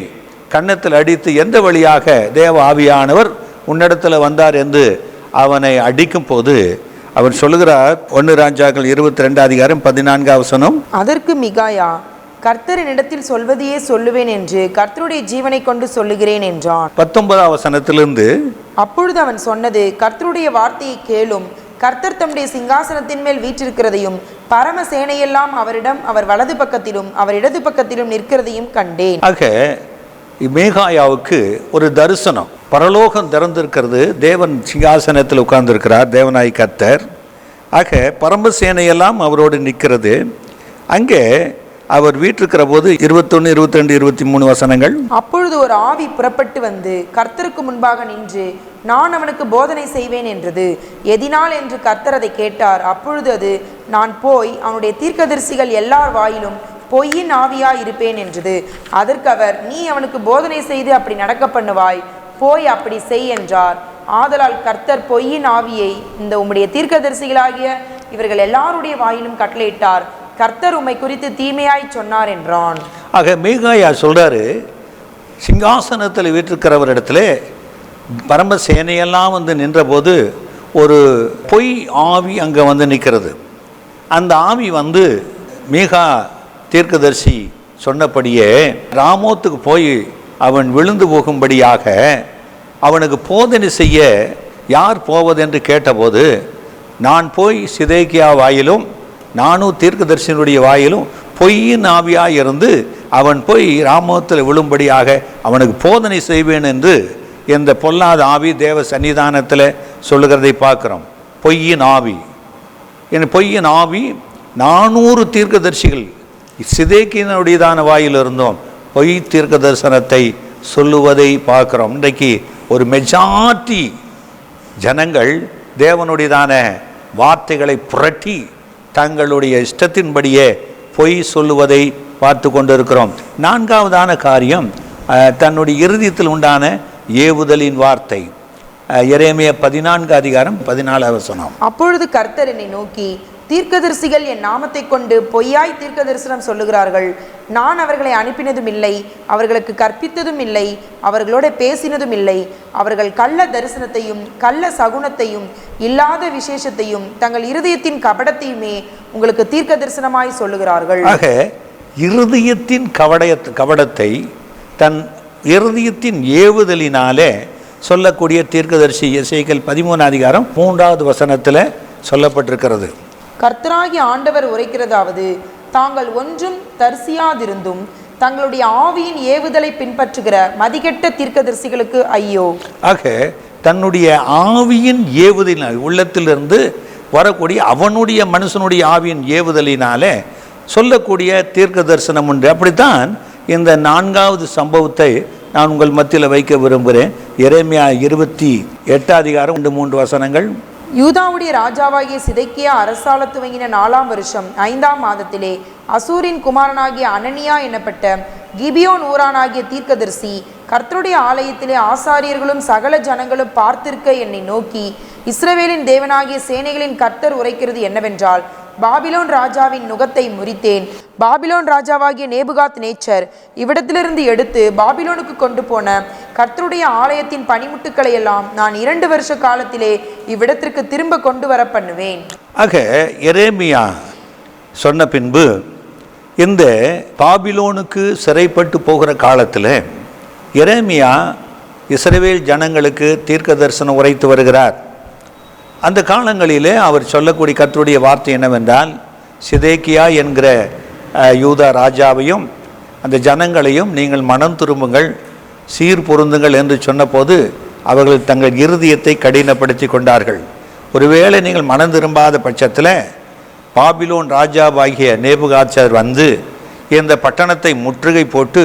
கன்னத்தில் அடித்து, எந்த வழியாக தேவ ஆவியானவர் உன்னிடத்தில் வந்தார் என்று அவனை அடிக்கும் போது அவர் சொல்லுகிறார். 1 ராஜாக்கள் 22 14 வசனம். அதற்கு மிகாயா, கர்த்தர் என்னிடத்தில் சொல்வதையே சொல்லுவேன் என்று கர்த்தருடைய ஜீவனை கொண்டு சொல்லுகிறேன் என்றான். 19 வசனத்திலிருந்து, அப்பொழுது அவன் சொன்னது, கர்த்தருடைய வார்த்தையை கேளும், கர்த்தர் தம்முடைய சிங்காசனத்தின் மேல் வீற்றிருக்கிறதையும் பரம சேனையெல்லாம் அவரிடம் அவர் வலது பக்கத்திலும் அவர் இடது பக்கத்திலும் நிற்கிறதையும் கண்டேன். ஆக மேகாயாவுக்கு ஒரு தரிசனம், பரலோகம் திறந்திருக்கிறது, தேவன் சிங்காசனத்தில் உட்கார்ந்திருக்கிறார், தேவனாய் கர்த்தர். ஆக பரமசேனையெல்லாம் அவரோடு நிற்கிறது. அங்கே அவர் வீற்றிருக்கிற போது 21, 22, 23 வசனங்கள். அப்பொழுது ஒரு ஆவி புறப்பட்டு வந்து கர்த்தருக்கு முன்பாக நின்று, நான் அவனுக்கு போதனை செய்வேன் என்றது. எதினால் என்று கர்த்தர் அதை கேட்டார். அப்பொழுது அது, நான் போய் அவனுடைய தீர்க்கதரிசிகள் எல்லார் வாயிலும் பொய்யின் ஆவியாய் இருப்பேன் என்றது. அதற்கு அவர், நீ அவனுக்கு போதனை செய்து அப்படி நடக்க பண்ணுவாய், போய் அப்படி செய் என்றார். ஆதலால் கர்த்தர் பொய்யின் ஆவியை இந்த உம்முடைய தீர்க்கதரிசிகளாகிய இவர்கள் எல்லாருடைய வாயிலும் கட்டளையிட்டார். கர்த்தர் உம்மை குறித்து தீமையாய் சொன்னார் என்றான். ஆக மீகாயா சொல்றாரு, சிங்காசனத்தில் வீற்றிருக்கிறவரிடத்துல பரமசேனையெல்லாம் வந்து நின்றபோது ஒரு பொய் ஆவி அங்கே வந்து நிற்கிறது. அந்த ஆவி வந்து மீகா தீர்க்கதரிசி சொன்னபடியே ராமோத்துக்கு போய் அவன் விழுந்து போகும்படியாக அவனுக்கு போதனை செய்ய யார் போவதென்று கேட்டபோது, நான் போய் சிதேக்கியா வாயிலும் நானும் தீர்க்கதரிசனுடைய வாயிலும் பொய்யின் ஆவியாக இருந்து அவன் போய் ராமோத்தில் விழும்படியாக அவனுக்கு போதனை செய்வேன் என்று இந்த பொல்லாத ஆவி தேவ சன்னிதானத்தில் சொல்லுகிறதை பார்க்குறோம். பொய்யின் ஆவி, என் பொய்யின் ஆவி 400 தீர்க்கதரிசிகள் சிதேக்கியனுடையதான வாயில் இருந்தோம் பொய் தீர்க்க தரிசனத்தை சொல்லுவதை பார்க்குறோம். இன்றைக்கு ஒரு மெஜாரிட்டி ஜனங்கள் தேவனுடையதான வார்த்தைகளை புரட்டி தங்களுடைய இஷ்டத்தின்படியே பொய் சொல்லுவதை பார்த்து கொண்டிருக்கிறோம். நான்காவதான காரியம் தன்னுடைய இருதயத்தில் உண்டான ஏவுதலின் வார்த்தை. எரேமியா 14:14. அப்பொழுது கர்த்தர் என்னை நோக்கி, தீர்க்கதரிசிகள் என் நாமத்தை கொண்டு பொய்யாய் தீர்க்க தரிசனம் சொல்லுகிறார்கள். நான் அவர்களை அனுப்பினதும் இல்லை, அவர்களுக்கு கற்பித்ததும் இல்லை, அவர்களோட பேசினதும் இல்லை. அவர்கள் கள்ள தரிசனத்தையும் கள்ள சகுனத்தையும் இல்லாத விசேஷத்தையும் தங்கள் இருதயத்தின் கபடத்தையுமே உங்களுக்கு தீர்க்க தரிசனமாய் சொல்லுகிறார்கள். ஆக இருதயத்தின் கபடத்தை தன் இருதயத்தின் ஏவுதலினாலே சொல்லக்கூடிய தீர்க்கதரிசி எசேக்கியேல் 13:3 சொல்லப்பட்டிருக்கிறது. கர்த்தராகிய ஆண்டவர் உரைக்கிறதாவது, தாங்கள் ஒன்றும் தரிசியாதிருந்தும் தங்களுடைய ஆவியின் ஏவுதலை பின்பற்றுகிற மதிகெட்ட தீர்க்கதரிசிகளுக்கு ஐயோ. ஆக தன்னுடைய ஆவியின் ஏவுதலினால் உள்ளத்திலிருந்து வரக்கூடிய அவனுடைய மனுஷனுடைய ஆவியின் ஏவுதலினாலே சொல்லக்கூடிய தீர்க்க தரிசனம் உண்டு. அப்படித்தான் இந்த 4வது சம்பவத்தை நான் உங்கள் மத்தியில் வைக்க விரும்புகிறேன். எரேமியா 28:3. யூதாவுடைய ராஜாவாகிய சிதேக்கியா அரசாள துவங்கின 4ஆம் வருஷம் 5ஆம் மாதத்திலே அசூரின் குமாரனாகிய அனனியா என்னப்பட்ட கிபியோன் ஊரானாகிய தீர்க்கதரிசி கர்த்தருடைய ஆலயத்திலே ஆசாரியர்களும் சகல ஜனங்களும் பார்த்திருக்க என்னை நோக்கி, இஸ்ரவேலின் தேவனாகிய சேனைகளின் கர்த்தர் உரைக்கிறது என்னவென்றால், பாபிலோன் ராஜாவின் நுகத்தை முறித்தேன். பாபிலோன் ராஜாவாகிய நேபுகாத் நேச்சர் இவ்விடத்திலிருந்து எடுத்து பாபிலோனுக்கு கொண்டு போன கர்த்தருடைய ஆலயத்தின் பனிமுட்டுக்களை எல்லாம் நான் 2 வருஷ காலத்திலே இவ்விடத்திற்கு திரும்ப கொண்டு வர பண்ணுவேன். ஆக எரேமியா சொன்ன பின்பு இந்த பாபிலோனுக்கு சிறைப்பட்டு போகிற காலத்தில் எரேமியா இஸ்ரவேல் ஜனங்களுக்கு தீர்க்க தரிசனம் உரைத்து வருகிறார். அந்த காலங்களிலே அவர் சொல்லக்கூடிய கர்த்தருடைய வார்த்தை என்னவென்றால், சிதேக்கியா என்கிற யூதா ராஜாவையும் அந்த ஜனங்களையும் நீங்கள் மனம் திரும்புங்கள், சீர் பொருந்துங்கள் என்று சொன்னபோது அவர்கள் தங்கள் இருதயத்தை கடினப்படுத்தி கொண்டார்கள். ஒருவேளை நீங்கள் மனம் திரும்பாத பட்சத்தில் பாபிலோன் ராஜாவாகிய நேபுகாத்நேச்சர் வந்து இந்த பட்டணத்தை முற்றுகை போட்டு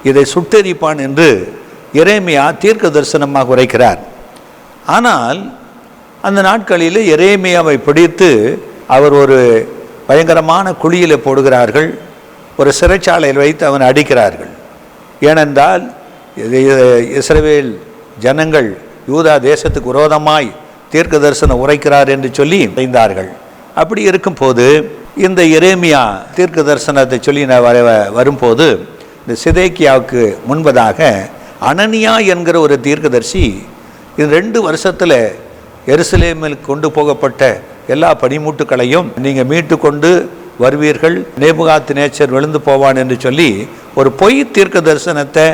இதை சுட்டெரிப்பான் என்று எரேமியா தீர்க்க தரிசனமாக உரைக்கிறார். ஆனால் அந்த நாட்களில் எரேமியாவை பிடித்து அவர் ஒரு பயங்கரமான குழியில் போடுகிறார்கள், ஒரு சிறைச்சாலையில் வைத்து அவன் அடிக்கிறார்கள். ஏனென்றால் இஸ்ரவேல் ஜனங்கள் யூதா தேசத்துக்கு விரோதமாய் தீர்க்க தரிசனம் உரைக்கிறார் என்று சொல்லி அறிந்தார்கள். அப்படி இருக்கும்போது இந்த எரேமியா தீர்க்க தரிசனத்தை சொல்லி வரும்போது இந்த சிதேக்கியாவுக்கு முன்பதாக அனனியா என்கிற ஒரு தீர்க்கதரிசி இந்த 2 வருஷத்தில் எருசலேமில் கொண்டு போகப்பட்ட எல்லா பனிமுட்டுக்களையும் நீங்கள் மீட்டு கொண்டு வருவீர்கள், நேபுகாத்நேச்சர் விழுந்து போவான் என்று சொல்லி ஒரு பொய் தீர்க்க தரிசனத்தை,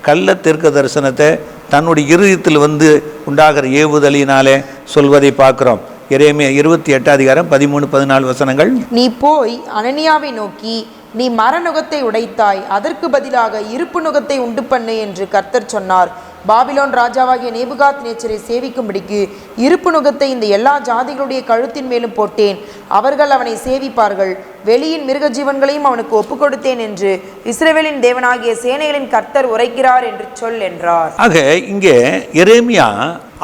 கள்ள தீர்க்க தரிசனத்தை தன்னுடைய இருதயத்தில் வந்து உண்டாகிற ஏவுதலினாலே சொல்வதை பார்க்குறோம். எரேமியா 28:13-14. நீ போய் அனனியாவை நோக்கி, நீ மர நுகத்தை உடைத்தாய், அதற்கு பதிலாக இருப்பு நுகத்தை உண்டு பண்ணு என்று கர்த்தர் சொன்னார். பாபிலோன் ராஜாவாகிய நேபுகாத் நேச்சரை சேவிக்கும்படிக்கு இருப்பு நுகத்தை இந்த எல்லா ஜாதிகளுடைய கழுத்தின் மேலும் போட்டேன், அவர்கள் அவனை சேவிப்பார்கள். வெளியின் மிருக ஜீவன்களையும் அவனுக்கு ஒப்புக் கொடுத்தேன் என்று இஸ்ரவேலின் தேவனாகிய சேனைகளின் கர்த்தர் உரைக்கிறார் என்று சொல் என்றார். ஆக இங்கே எரேமியா,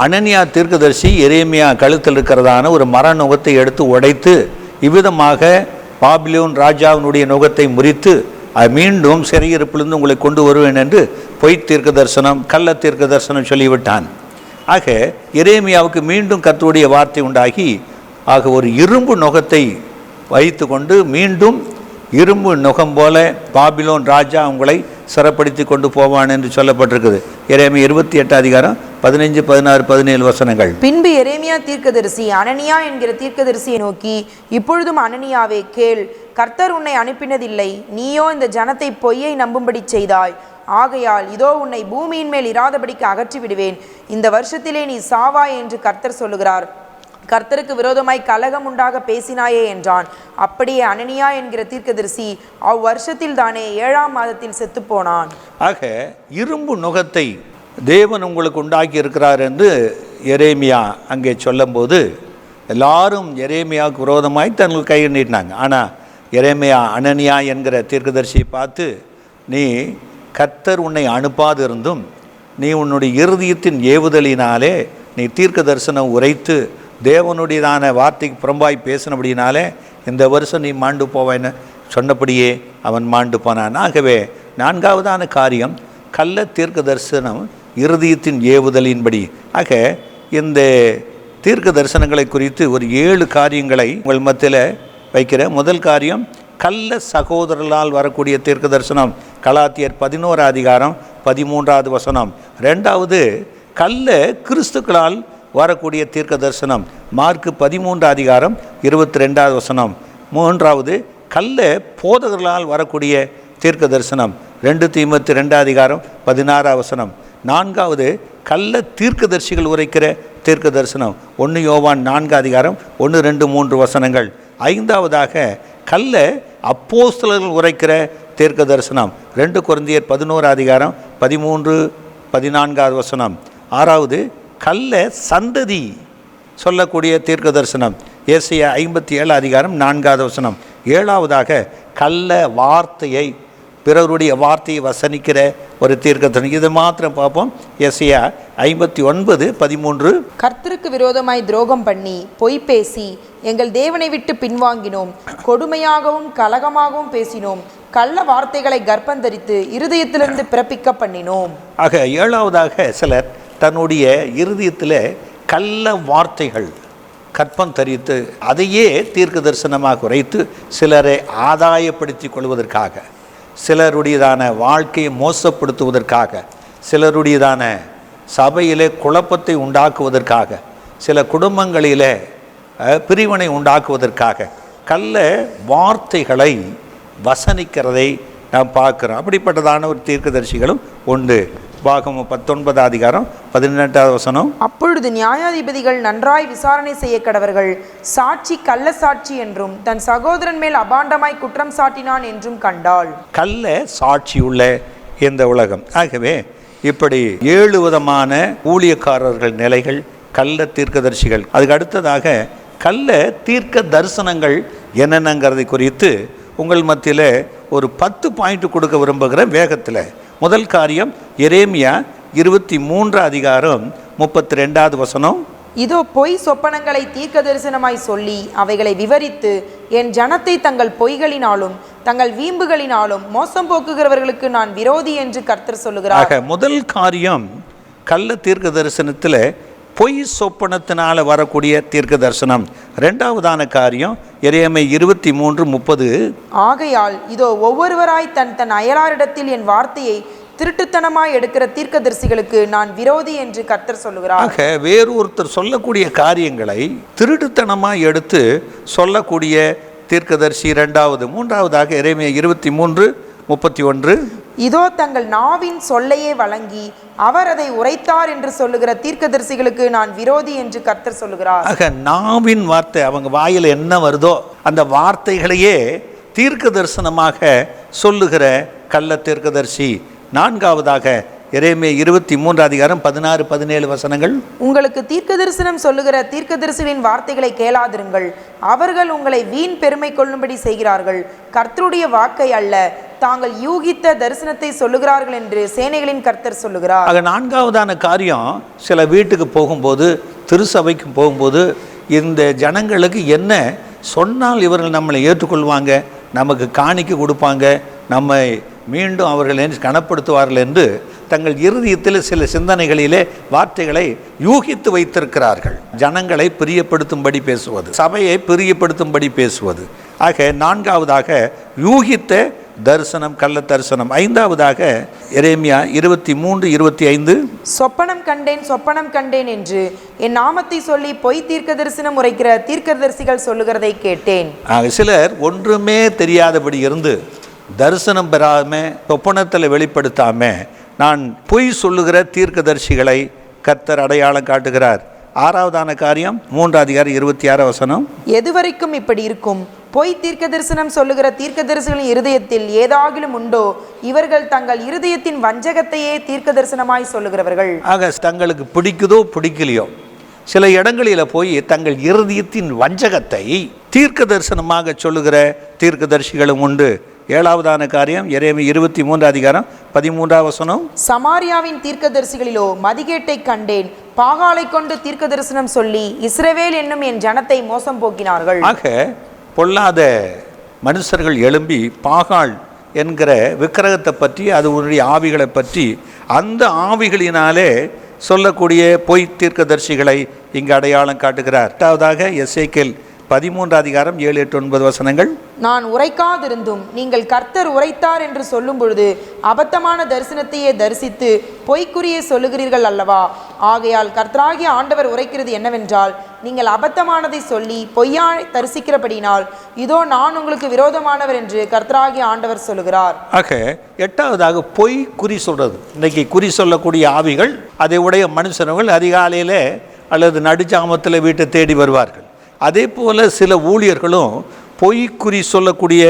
அனனியா தீர்க்கதரிசி எரேமியா கழுத்தில் இருக்கிறதான ஒரு மர நுகத்தை எடுத்து உடைத்து இவ்விதமாக பாபிலோன் ராஜாவினுடைய நுகத்தை முறித்து மீண்டும் சிறையிருப்பிலிருந்து உங்களை கொண்டு வருவேன் என்று பொய் தீர்க்க தரிசனம், கள்ள தீர்க்க தரிசனம் சொல்லிவிட்டான். ஆக எரேமியாவுக்கு மீண்டும் கர்த்தருடைய வார்த்தை உண்டாகி, ஆக ஒரு இரும்பு நுகத்தை வைத்து கொண்டு மீண்டும் இரும்பு நுகம் போல பாபிலோன் ராஜா உங்களை சிறைப்படுத்தி கொண்டு போவான் என்று சொல்லப்பட்டிருக்குது. எரேமியா 28 அதிகாரம் 15, 16, 17 வசனங்கள். பின்பு எரேமியா தீர்க்கதரிசி அனனியா என்கிற தீர்க்கதரிசியை நோக்கி, இப்பொழுதும் அனனியாவே கேள், கர்த்தர் உன்னை அனுப்பினதில்லை, நீயோ இந்த ஜனத்தை பொய்யை நம்பும்படி செய்தாய். ஆகையால் இதோ உன்னை பூமியின் மேல் இராதபடிக்கு அகற்றி விடுவேன், இந்த வருஷத்திலே நீ சாவாய் என்று கர்த்தர் சொல்லுகிறார். கர்த்தருக்கு விரோதமாய் கலகம் உண்டாக பேசினாயே என்றான். அப்படியே அனனியா என்கிற தீர்க்கதரிசி அவ்வருஷத்தில் தானே 7ஆம் மாதத்தில் செத்து போனான். ஆக இரும்பு நுகத்தை தேவன் உங்களுக்கு உண்டாக்கி இருக்கிறார் என்று எரேமியா அங்கே சொல்லும்போது எல்லாரும் எரேமியாவுக்கு விரோதமாய் தங்களுக்கு கை நீட்டினாங்க. ஆனால் எரேமியா அனனியா என்கிற தீர்க்கதரிசியை பார்த்து, நீ கர்த்தர் உன்னை அனுப்பாது இருந்தும் நீ உன்னுடைய இருதயத்தின் ஏவுதலினாலே நீ தீர்க்க தரிசனம் உரைத்து தேவனுடையதான வார்த்தைக்கு புறம்பாய் பேசினபடினாலே இந்த வருஷம் நீ மாண்டு போவேன்னு சொன்னபடியே அவன் மாண்டு போனான். ஆகவே 4வதான காரியம் கள்ள தீர்க்க தரிசனம் இருதயத்தின் ஏவுதலின்படி. ஆக இந்த தீர்க்க தரிசனங்களை குறித்து ஒரு 7 காரியங்களை உங்கள் மத்தியில் வைக்கிற. முதல் காரியம், கள்ள சகோதரர்களால் வரக்கூடிய தீர்க்க தரிசனம், கலாத்தியர் 11 அதிகாரம் 13வது வசனம். 2வது, கள்ள கிறிஸ்துக்களால் வரக்கூடிய தீர்க்க தரிசனம், மார்க்கு 13 அதிகாரம் 22வது வசனம். 3வது, கள்ள போதகர்களால் வரக்கூடிய தீர்க்க தரிசனம், 2 தீமோத்தேயு 2 அதிகாரம் 16வது வசனம். 4வது, கள்ள தீர்க்கதரிசிகள் உரைக்கிற தீர்க்க தரிசனம், 1 யோவான் 4 அதிகாரம் 1, 2, 3 வசனங்கள். 5வதாக, கள்ள அப்போஸ்தலர்கள் உரைக்கிற தீர்க்க தரிசனம், 2 கொரிந்தியர் 11 அதிகாரம் 13, 14வது வசனம். 6வது, கள்ள சந்ததி சொல்லக்கூடிய தீர்க்க தரிசனம், ஏசாயா 57 அதிகாரம் 4வது வசனம். 7வதாக, கள்ள வார்த்தையை, பிறருடைய வார்த்தையை வசனிக்கிற ஒரு தீர்க்க தரிசனம். இது மாத்திரம் பார்ப்போம். ஏசாயா 59, 13. கர்த்தருக்கு விரோதமாய் துரோகம் பண்ணி பொய் பேசி எங்கள் தேவனை விட்டு பின்வாங்கினோம், கொடுமையாகவும் கலகமாகவும் பேசினோம், கள்ள வார்த்தைகளை கர்ப்பந்தரித்து இருதயத்திலிருந்து பிறப்பிக்க பண்ணினோம். ஆக 7வதாக, சிலர் தன்னுடைய இருதயத்தில் கள்ள வார்த்தைகள் கற்பம் தரித்து அதையே தீர்க்க தரிசனமாக உரைத்து சிலரை ஆதாயப்படுத்தி கொள்வதற்காக, சிலருடையதான வாழ்க்கையை மோசப்படுத்துவதற்காக, சிலருடையதான சபையிலே குழப்பத்தை உண்டாக்குவதற்காக, சில குடும்பங்களிலே பிரிவினை உண்டாக்குவதற்காக கள்ள வார்த்தைகளை வசனிக்கிறதை நாம் பார்க்குறோம். அப்படிப்பட்டதான ஒரு தீர்க்கதரிசிகளும் உண்டு. பாகமம் 19 அதிகாரம் 18வது வசனம். அப்பொழுது நியாயாதிபதிகள் நன்றாய் விசாரணை செய்ய கடவர்கள், சாட்சி கள்ள சாட்சி என்றும் தன் சகோதரன் மேல் அபாண்டமாய் குற்றம் சாட்டினான் என்றும் கண்டாள். கள்ள சாட்சி உள்ள இந்த உலகம். ஆகவே இப்படி 7 விதமான ஊழியக்காரர்கள் நிலைகள், கள்ள தீர்க்கதரிசிகள். அதுக்கு அடுத்ததாக கள்ள தீர்க்க தரிசனங்கள் என்னென்னங்கிறதை குறித்து உங்கள் மத்தியில் ஒரு 10 பாயிண்ட் கொடுக்க விரும்புகிற வேகத்தில். முதல் காரியம், எரேமியா 23 அதிகாரம் 32வது வசனம். இதோ பொய் சொப்பனங்களை தீர்க்க தரிசனமாய் சொல்லி அவைகளை விவரித்து என் ஜனத்தை தங்கள் பொய்களினாலும் தங்கள் வீம்புகளினாலும் மோசம் போக்குகிறவர்களுக்கு நான் விரோதி என்று கர்த்தர் சொல்லுகிறார். முதல் காரியம், கள்ள தீர்க்க தரிசனத்தில் பொய் சொப்பனத்தினால வரக்கூடிய தீர்க்க தரிசனம். 2வதான காரியம், எரேமியா 23:30. ஆகையால் இதோ ஒவ்வொருவராய் தன் தன் அயலாரிடத்தில் என் வார்த்தையை திருட்டுத்தனமாய் எடுக்கிற தீர்க்கதரிசிகளுக்கு நான் விரோதி என்று கர்த்தர் சொல்லுகிறார். ஆக வேறு ஒருத்தர் சொல்லக்கூடிய காரியங்களை திருட்டுத்தனமாய் எடுத்து சொல்லக்கூடிய தீர்க்கதரிசி 2வது. 3வதாக எரேமியா 23:31. இதோ தங்கள் நாவின் சொல்லையே வழங்கி அவர் அதை உரைத்தார் என்று சொல்லுகிற தீர்க்கதரிசிகளுக்கு நான் விரோதி என்று கர்த்தர் சொல்லுகிறார். ஆக நாவின் வார்த்தை, அவங்க வாயில் என்ன வருதோ அந்த வார்த்தைகளையே தீர்க்க தரிசனமாக சொல்லுகிற கள்ள தீர்க்கதரிசி. 4வதாக எரேமியா 23:16-17 உங்களுக்கு தீர்க்க தரிசனம் சொல்லுகிற தீர்க்கதரிசிகளின் வார்த்தைகளை கேளாதிருங்கள். அவர்கள் உங்களை வீண் பெருமை கொள்ளும்படி செய்கிறார்கள். கர்த்தருடைய வாக்கை அல்ல, தாங்கள் யூகித்த தரிசனத்தை சொல்லுகிறார்கள் என்று சேனைகளின் கர்த்தர் சொல்லுகிறார். ஆக நான்காவதான காரியம், சில வீட்டுக்கு போகும்போது, திருசபைக்கு போகும்போது, இந்த ஜனங்களுக்கு என்ன சொன்னால் இவர்கள் நம்மளை ஏற்றுக்கொள்வாங்க, நமக்கு காணிக்க கொடுப்பாங்க, நம்மை மீண்டும் அவர்கள் கனப்படுத்துவார்கள் என்று தங்கள் இருதயத்தில் சில சிந்தனைகளிலே வார்த்தைகளை யூகித்து வைத்திருக்கிறார்கள். ஜனங்களை பிரியப்படுத்தும்படி பேசுவது, சபையை பிரியப்படுத்தும்படி பேசுவது. ஆக நான்காவதாக யூகித்த தரிசனம், கள்ள தரிசனம். ஐந்தாவதாக எரேமியா 23:25 சொப்பனம் கண்டேன் சொப்பனம் கண்டேன் என்று என் நாமத்தை சொல்லி பொய் தீர்க்க தரிசனம் உரைக்கிற தீர்க்கதரிசிகள் சொல்லுகிறதை கேட்டேன். சிலர் ஒன்றுமே தெரியாதபடி இருந்து தரிசனம் பெறாம சொப்பனத்தில் வெளிப்படுத்தாம நான் பொய் சொல்லுகிற தீர்க்கதரிசிகளை கர்த்தர் அடையாளம் காட்டுகிறார். ஆறாவதான காரியம் 3:26 எதுவரைக்கும் இப்படி இருக்கும்? பொய் தீர்க்க தரிசனம் சொல்லுகிற தீர்க்கதரிசிகளின் இருதயத்தில் ஏதாகிலும் உண்டோ? இவர்கள் தங்கள் இருதயத்தின் வஞ்சகத்தையே தீர்க்க தரிசனமாய் சொல்லுகிறவர்கள். ஆக தங்களுக்கு பிடிக்குதோ பிடிக்கலையோ சில இடங்களில் போய் தங்கள் இருதயத்தின் வஞ்சகத்தை தீர்க்க தரிசனமாக சொல்லுகிற தீர்க்கதரிசிகளும் உண்டு. ஏழாவதான காரியம் எரேமியா 23:13 சமாரியாவின் தீர்க்கதரிசிகளிலோ மதிகேட்டை கண்டேன். பாகாலை கொண்டு தீர்க்க தரிசனம் சொல்லி இஸ்ரவேல் என்னும் என் ஜனத்தை மோசம் போக்கினார்கள். ஆக பொல்லாத மனுஷர்கள் எழும்பி பாகால் என்கிற விக்கிரகத்தை பற்றி, அதனுடைய ஆவிகளை பற்றி, அந்த ஆவிகளினாலே சொல்லக்கூடிய பொய் தீர்க்கதரிசிகளை இங்கு அடையாளம் காட்டுகிறார். எட்டாவதாக எசேக்கியேல் 13:7-8-9 நான் உரைக்காதிருந்தும் நீங்கள் கர்த்தர் உரைத்தார் என்று சொல்லும் பொழுது அபத்தமான தரிசனத்தையே தரிசித்து பொய்க்குறியே சொல்லுகிறீர்கள் அல்லவா? ஆகையால் கர்த்தராகிய ஆண்டவர் உரைக்கிறது என்னவென்றால், நீங்கள் அபத்தமானதை சொல்லி பொய்யாய் தரிசிக்கிறபடினால் இதோ நான் உங்களுக்கு விரோதமானவர் என்று கர்த்தராகிய ஆண்டவர் சொல்லுகிறார். ஆக எட்டாவதாக பொய் குறி சொல்றது. இன்றைக்கு குறி சொல்லக்கூடிய ஆவிகள், அதை உடைய மனுஷர்கள் அதிகாலையில் அல்லது நடுச்சாமத்தில் வீட்டை தேடி வருவார்கள். அதே போல சில ஊழியர்களும் பொய் குறி சொல்லக்கூடிய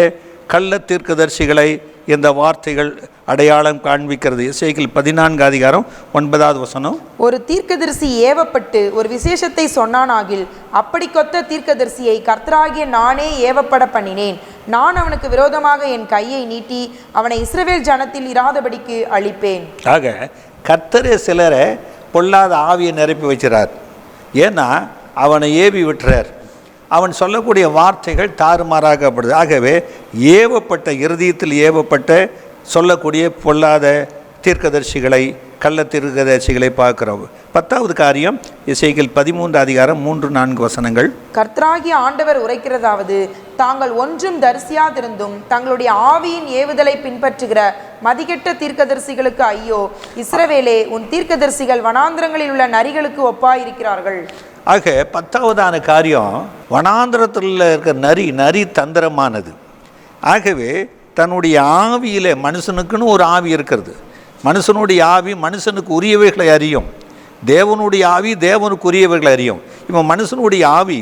கள்ள தீர்க்கதரிசிகளை இந்த வார்த்தைகள் அடையாளம் காண்பிக்கிறது. எசேக்கியேல் 14:9 ஒரு தீர்க்கதரிசி ஏவப்பட்டு ஒரு விசேஷத்தை சொன்னானாகில் அப்படி கொத்த தீர்க்கதரிசியை கர்த்தராகிய நானே ஏவப்பட பண்ணினேன். நான் அவனுக்கு விரோதமாக என் கையை நீட்டி அவனை இஸ்ரவேல் ஜனத்தில் இராதபடிக்கு அழிப்பேன். ஆக கர்த்தரே சிலரை பொல்லாத ஆவியை நிரப்பி வச்சிறார். ஏன்னா அவனை ஏவி விட்டுறார். அவன் சொல்லக்கூடிய வார்த்தைகள் தாறுமாறாகப்படுது. ஆகவே ஏவப்பட்ட, இருதயத்தில் ஏவப்பட்ட சொல்லக்கூடிய பொல்லாத தீர்க்கதரிசிகளை, கள்ள தீர்க்கதரிசிகளை பார்க்கிறோம். 10வது காரியம் எசேக்கியேல் 13:3-4 கர்த்தராகிய ஆண்டவர் உரைக்கிறதாவது, தாங்கள் ஒன்றும் தரிசியாதிருந்தும் தங்களுடைய ஆவியின் ஏவுதலை பின்பற்றுகிற மதிகெட்ட தீர்க்கதரிசிகளுக்கு ஐயோ! இஸ்ரவேலே, உன் தீர்க்கதரிசிகள் வனாந்திரங்களில் உள்ள நரிகளுக்கு ஒப்பாயிருக்கிறார்கள். ஆக 10வதான காரியம், வனாந்திரத்தில் இருக்கிற நரி தந்திரமானது. ஆகவே தன்னுடைய ஆவியில், மனுஷனுக்குன்னு ஒரு ஆவி இருக்கிறது. மனுஷனுடைய ஆவி மனுஷனுக்கு உரியவைகளை அறியும். தேவனுடைய ஆவி தேவனுக்கு உரியவைகளை அறியும். இப்போ மனுஷனுடைய ஆவி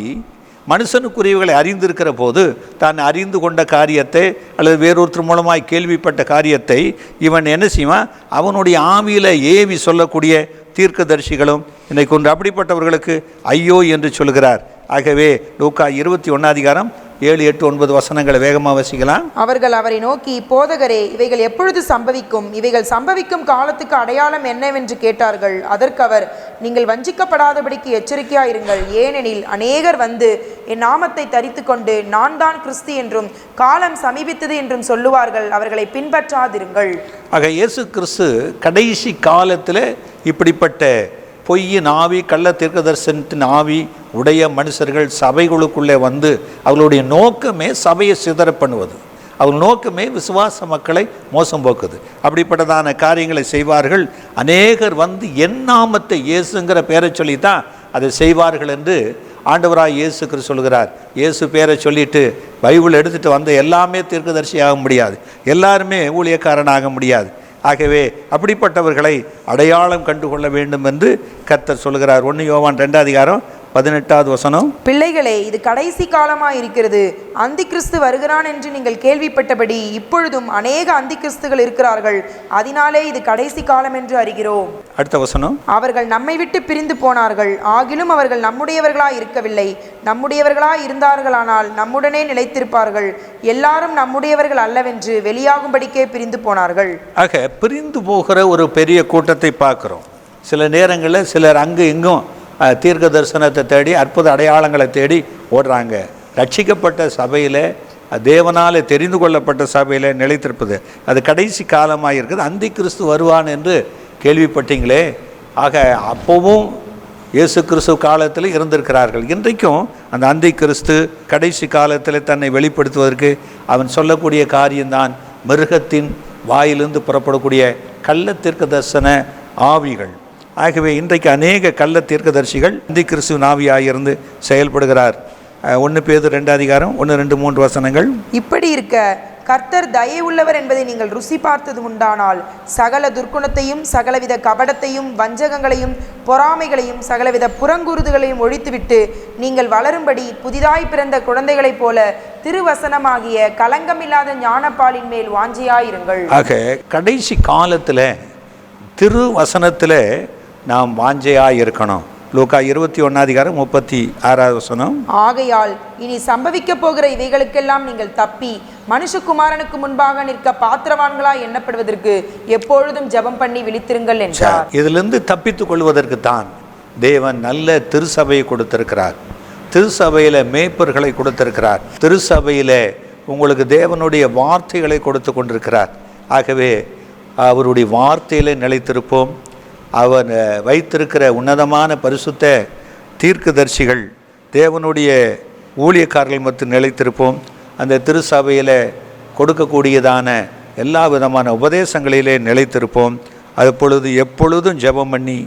மனுஷனுக்குரியவைகளை அறிந்திருக்கிற போது, தான் அறிந்து கொண்ட காரியத்தை அல்லது வேறொருத்தர் மூலமாய் கேள்விப்பட்ட காரியத்தை இவன் என்ன செய்வான்? அவனுடைய ஆவியில் ஏவி சொல்லக்கூடிய தீர்க்கதரிசிகளும் இன்றைக்கு ஒன்று அப்படிப்பட்டவர்களுக்கு ஐயோ என்று சொல்கிறார். ஆகவே லூக்கா 21:7-8-9 வேகமாக வசிக்கலாம். அவர்கள் அவரை நோக்கி, போதகரே, இவைகள் எப்பொழுது சம்பவிக்கும்? இவைகள் சம்பவிக்கும் காலத்துக்கு அடையாளம் என்னவென்று கேட்டார்கள். அதற்கு அவர், நீங்கள் வஞ்சிக்கப்படாதபடிக்கு எச்சரிக்கையாயிருங்கள். ஏனெனில் அநேகர் வந்து என் நாமத்தை தரித்து கொண்டு நான் தான் கிறிஸ்து என்றும் காலம் சமீபித்தது என்றும் சொல்லுவார்கள். அவர்களை பின்பற்றாதிருங்கள். ஆக இயேசு கிறிஸ்து கடைசி காலத்தில் இப்படிப்பட்ட பொய்யின் ஆவி, கள்ள தீர்க்கதரிசனத்தின் ஆவி உடைய மனுஷர்கள் சபைகளுக்குள்ளே வந்து அவர்களுடைய நோக்கமே சபையை சிதற பண்ணுவது. அவர் நோக்கமே விசுவாச மக்களை மோசம் போக்குது. அப்படிப்பட்டதான காரியங்களை செய்வார்கள். அநேகர் வந்து என் நாமத்தை, இயேசுங்கிற பேரை சொல்லி தான் அதை செய்வார்கள் என்று ஆண்டவராய் இயேசு கிறிஸ்து சொல்கிறார். இயேசு பேரை சொல்லிட்டு பைபிள் எடுத்துகிட்டு வந்த எல்லாமே தீர்க்கதரிசி ஆக முடியாது, எல்லாருமே ஊழியக்காரனாக முடியாது. ஆகவே அப்படிப்பட்டவர்களை அடையாளம் கண்டுகொள்ள வேண்டும் என்று கர்த்தர் சொல்கிறார். 1 யோவான் 2 18வது வசனம். பிள்ளைகளே, இது கடைசி காலமாய் இருக்கிறது. அந்தி கிறிஸ்து வருகிறான் என்று நீங்கள் கேள்விப்பட்டபடி இப்பொழுதும் அநேக அந்தி கிறிஸ்துகள் இருக்கிறார்கள். அதனாலே இது கடைசி காலம் என்று அறிகிறோம். அடுத்த வசனம். அவர்கள் நம்மை விட்டு பிரிந்து போனார்கள், ஆகிலும் அவர்கள் நம்முடையவர்களாய் இருக்கவில்லை. நம்முடையவர்களாய் இருந்தார்களானால் நம்முடனே நிலைத்திருப்பார்கள். எல்லாரும் நம்முடையவர்கள் அல்லவென்று வெளியாகும்படிக்கே பிரிந்து போனார்கள். ஆக பிரிந்து போகிற ஒரு பெரிய கூட்டத்தை பார்க்கிறோம். சில நேரங்களில் சிலர் அங்கு இங்கும் தீர்க்க தரிசனத்தை தேடி அற்புத அடையாளங்களை தேடி ஓடுறாங்க. ரட்சிக்கப்பட்ட சபையில், தேவனால் தெரிந்து கொள்ளப்பட்ட சபையில் நிலைத்திருப்பது அது கடைசி காலமாக இருக்குது. அந்தி கிறிஸ்து வருவான் என்று கேள்விப்பட்டீங்களே. ஆக அப்போவும் இயேசு கிறிஸ்து காலத்தில் இருந்திருக்கிறார்கள். இன்றைக்கும் அந்த அந்தி கிறிஸ்து கடைசி காலத்தில் தன்னை வெளிப்படுத்துவதற்கு அவன் சொல்லக்கூடிய காரியம்தான் மிருகத்தின் வாயிலிருந்து புறப்படக்கூடிய கள்ள தீர்க்க தரிசன ஆவிகள். ஆகவே இன்றைக்கு அநேக கள்ள தீர்க்கதரிசிகள் அந்தி கிறிஸ்துவின் ஆவியாயிருந்து செயல்படுகிறார். 1 பேதுரு 2 அதிகாரம் 1, 2, 3 வசனங்கள். இப்படி இருக்க கர்த்தர் தயை உள்ளவர் என்பதை நீங்கள் ருசி பார்த்தது உண்டானால் சகல துர்க்குணத்தையும் சகலவித கபடத்தையும் வஞ்சகங்களையும் பொறாமைகளையும் சகலவித புறங்கூறுதலையும் ஒழித்துவிட்டு நீங்கள் வளரும்படி புதிதாய் பிறந்த குழந்தைகளைப் போல திருவசனமாகிய கலங்கமில்லாத ஞானப்பாலின் மேல் வாஞ்சியாயிருங்கள். ஆக கடைசி காலத்தில் திருவசனத்தில் நாம் வாஞ்சையாக இருக்கணும். லூக்கா 21 அதிகாரம் 36 வசனம். ஆகையால் இனி சம்பவிக்க போகிற இவைகளுக்கெல்லாம் நீங்கள் தப்பி மனுஷகுமாரனுக்கு முன்பாக நிற்க பாத்திரவான்களாய் எண்ணப்படுவதற்கு எப்பொழுதும் ஜெபம் பண்ணி விழித்திருங்கள் என்றார். இதிலிருந்து தப்பித்துக் கொள்வதற்கு தான் தேவன் நல்ல திருசபையை கொடுத்திருக்கிறார். திருசபையில் மேய்ப்பர்களை கொடுத்திருக்கிறார். திருசபையில் உங்களுக்கு தேவனுடைய வார்த்தைகளை கொடுத்து கொண்டிருக்கிறார். ஆகவே அவருடைய வார்த்தையில் நிலைத்திருப்போம். அவர் வைத்திருக்கிற உன்னதமான பரிசுத்த தீர்க்கதரிசிகள் தேவனுடைய ஊழியக்காரர்கள் மற்றும் நிலைத்திருப்போம். அந்த திருச்சபையில் கொடுக்கக்கூடியதான எல்லா விதமான உபதேசங்களிலே நிலைத்திருப்போம். அப்பொழுது எப்பொழுதும் ஜெபம் பண்ணி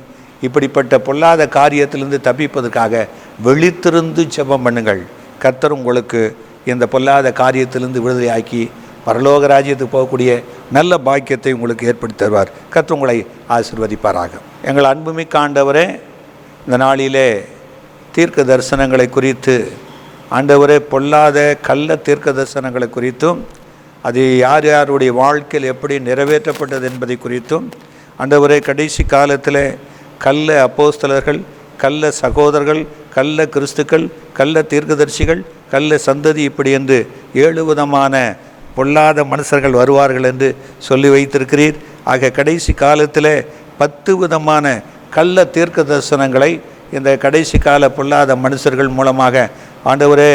இப்படிப்பட்ட பொல்லாத காரியத்திலிருந்து தப்பிப்பதற்காக விழித்திருந்து ஜெபம் பண்ணுங்கள். கர்த்தர் உங்களுக்கு இந்த பொல்லாத காரியத்திலிருந்து விடுதலையாக்கி பரலோக ராஜ்யத்துக்கு போகக்கூடிய நல்ல பாக்கியத்தை உங்களுக்கு ஏற்படுத்தி தருவார். கர்த்தர் உங்களை ஆசீர்வதிப்பாராக. எங்கள் அன்புமிக்க ஆண்டவரே, இந்த நாளிலே தீர்க்க தரிசனங்களை குறித்து, ஆண்டவரே பொல்லாத கள்ள தீர்க்க தரிசனங்களை குறித்தும் அது யார் யாருடைய வாழ்க்கையில் எப்படி நிறைவேற்றப்பட்டது என்பதை குறித்தும், ஆண்டவரே கடைசி காலத்தில் கள்ள அப்போஸ்தலர்கள், கள்ள சகோதரர்கள், கள்ள கிறிஸ்துக்கள், கள்ள தீர்க்கதரிசிகள், கள்ள சந்ததி இப்படி என்று 7 விதமான பொல்லாத மனுஷர்கள் வருவார்கள் என்று சொல்லி வைத்திருக்கிறீர். ஆக கடைசி காலத்தில் 10 விதமான கள்ள தீர்க்க தரிசனங்களை இந்த கடைசி கால பொல்லாத மனுஷர்கள் மூலமாக ஆண்டவரே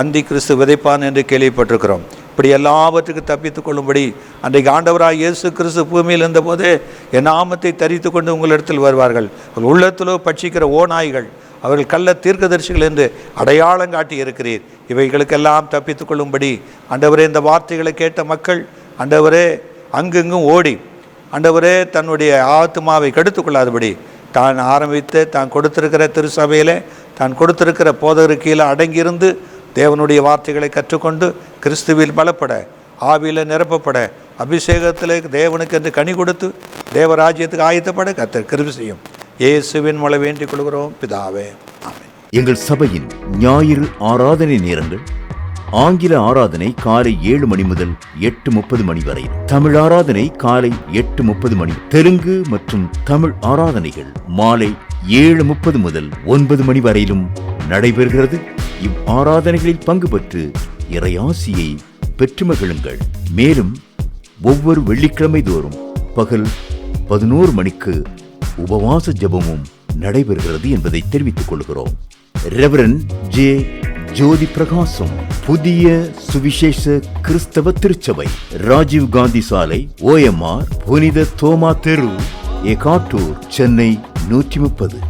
அந்தி கிறிஸ்து விதைப்பான் என்று கேள்விப்பட்டிருக்கிறோம். இப்படி எல்லாவற்றுக்கும் தப்பித்து கொள்ளும்படி அன்றைக்கு ஆண்டவராக இயேசு கிறிஸ்து பூமியில் இருந்தபோதே என் நாமத்தை தரித்து கொண்டு உங்களிடத்தில் வருவார்கள். உள்ளத்திலோ பட்சிக்கிற ஓநாய்கள், அவர்கள் கள்ள தீர்க்கதரிசிகள் என்று அடையாளம் காட்டி இருக்கிறீர். இவைகளுக்கெல்லாம் தப்பித்து கொள்ளும்படி ஆண்டவரே இந்த வார்த்தைகளை கேட்ட மக்கள் ஆண்டவரே அங்கெங்கும் ஓடி ஆண்டவரே தன்னுடைய ஆத்மாவை கெடுத்து கொள்ளாதபடி தான் ஆரம்பித்து தான் கொடுத்திருக்கிற திருச்சபையில் தான் கொடுத்திருக்கிற போதகருக்கு கீழே அடங்கியிருந்து தேவனுடைய வார்த்தைகளை கற்றுக்கொண்டு கிறிஸ்துவில் பலப்பட, ஆவியில் நிரப்பப்பட, அபிஷேகத்தில் தேவனுக்கு என்று கனி கொடுத்து தேவராஜ்யத்துக்கு ஆயத்தப்பட கர்த்தர் கிருபை செய்யும். இயேசுவின் மூலம் வேண்டிக் கொள்கிறோம் பிதாவே, ஆமென். எங்கள் சபையின் ஞாயிறு ஆராதனை நேரங்கள்: ஆங்கில ஆராதனை காலை 7 மணி முதல் 8:30 மணி வரை, தமிழ் ஆராதனை காலை 8:30 மணி, தெலுங்கு மற்றும் தமிழ் ஆராதனைகள் மாலை 7:30 முதல் 9 மணி வரையிலும் நடைபெறுகிறது. இவ் ஆராதனைகளில் பங்கு பெற்று இறையாசியை பெற்று மகிழுங்கள். மேலும் ஒவ்வொரு வெள்ளிக்கிழமை தோறும் பகல் 11 மணிக்கு உபவாச ஜெபமும் நடைபெறுகிறது என்பதை தெரிவித்துக் கொள்கிறோம். Reverend J. ஜோதிப்பிரகாசம், புதிய சுவிசேஷ கிறிஸ்தவ திருச்சபை, ராஜீவ் காந்தி சாலை, OMR, புனித தோமா தெரு, எகாட்டூர், சென்னை 130.